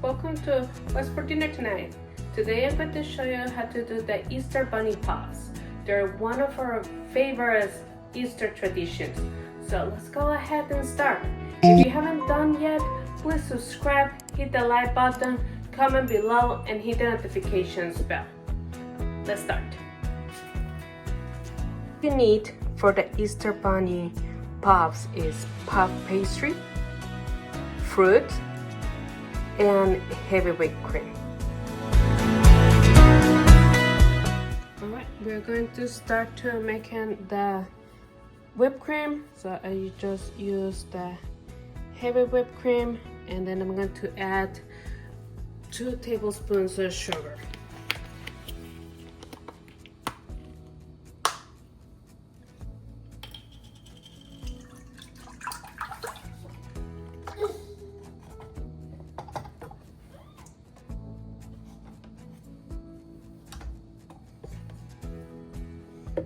welcome to What's for Dinner Tonight. Today I'm going to show you how to do the Easter Bunny Puffs. They're one of our favorite Easter traditions. So let's go ahead and start. If you haven't done yet, please subscribe, hit the like button, comment below, and hit the notifications bell. Let's start. What you need for the Easter Bunny Puffs is puff pastry, fruit, and heavy whipped cream. Alright, we're going to start to making the whipped cream. So I just use the heavy whipped cream, and then I'm going to add 2 tablespoons of sugar.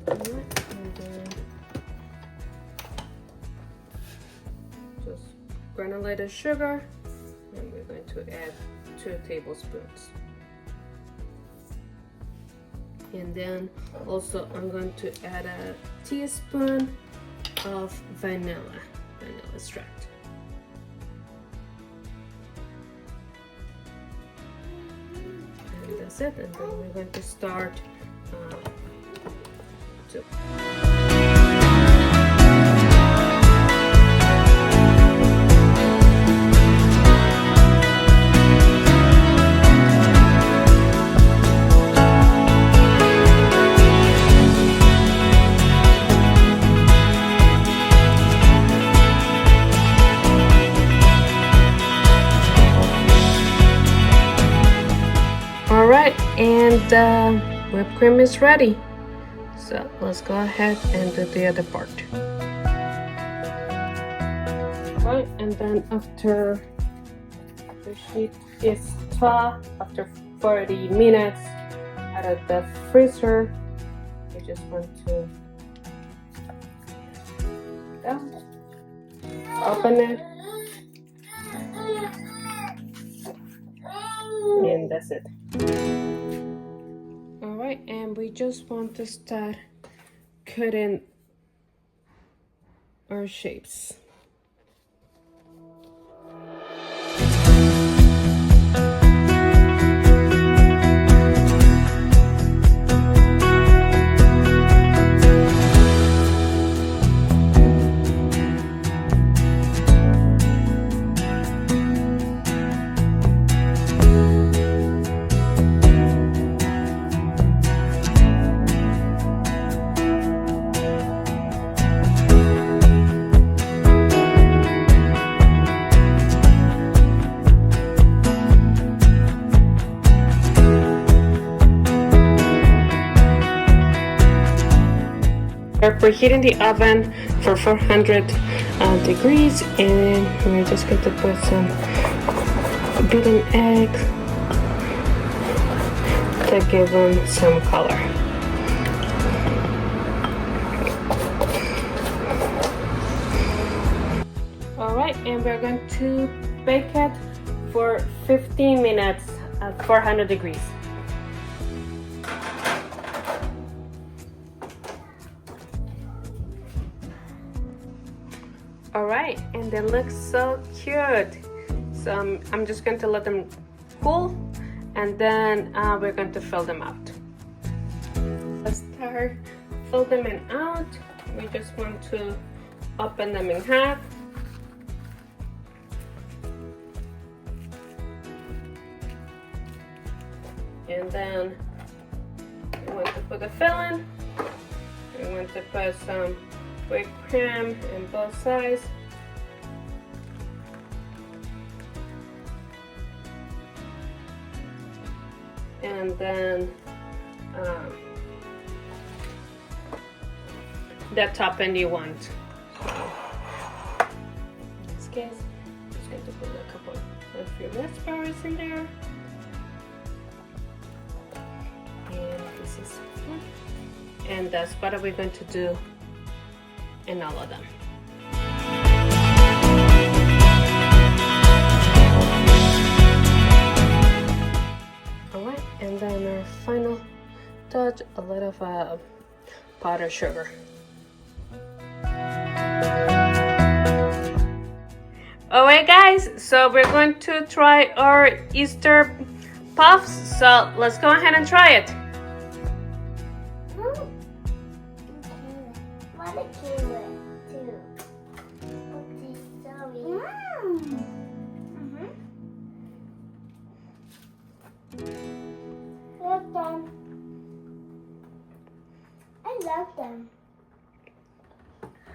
And then just granulated sugar, and we're going to add 2 tablespoons. And then also I'm going to add a teaspoon of vanilla extract. And that's it, and then we're going to start to Alright, and the whipped cream is ready. So let's go ahead and do the other part. Right, and then after the sheet is thawed, after 40 minutes out of the freezer, you just want to open it, and that's it. Alright, and we just want to start cutting our shapes. We're preheating the oven for 400 degrees, and we're just going to put some beaten eggs to give them some color. Alright, and we're going to bake it for 15 minutes at 400 degrees. Alright, and they look so cute. So I'm just going to let them cool, and then we're going to fill them out. Let's start fill them out. We just want to open them in half. And then we want to put the filling. We want to put some whipped cream in both sides. And then the topping you want. In this case, I'm just going to put a few raspberries in there. And this is it. And that's what we're going to do in all of them. add a little of powdered sugar. Alright guys, so we're going to try our Easter puffs, so let's go ahead and try it.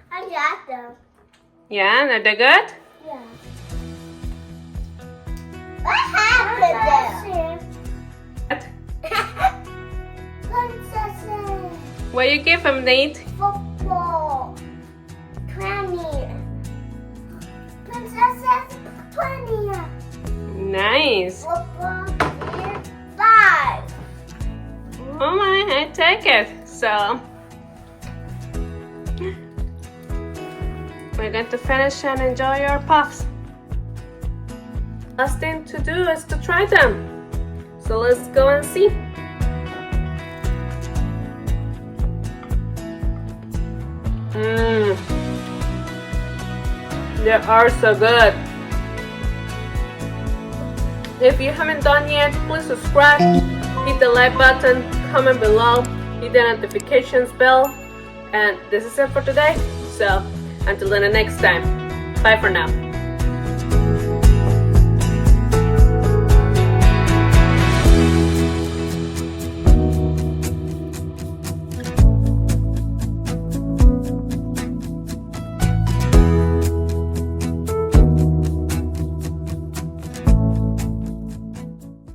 I got them. Yeah, are they good? Yeah. What happened there? Princesses. What you give them, Nate? Football. 20. Princesses 20. Nice. Football 5. Oh my, I take it. So we're going to finish and enjoy our puffs. Last thing to do is to try them. So let's go and see. They are so good. If you haven't done yet, please subscribe, hit the like button, comment below, hit the notifications bell. And this is it for today. So until the next time, bye for now.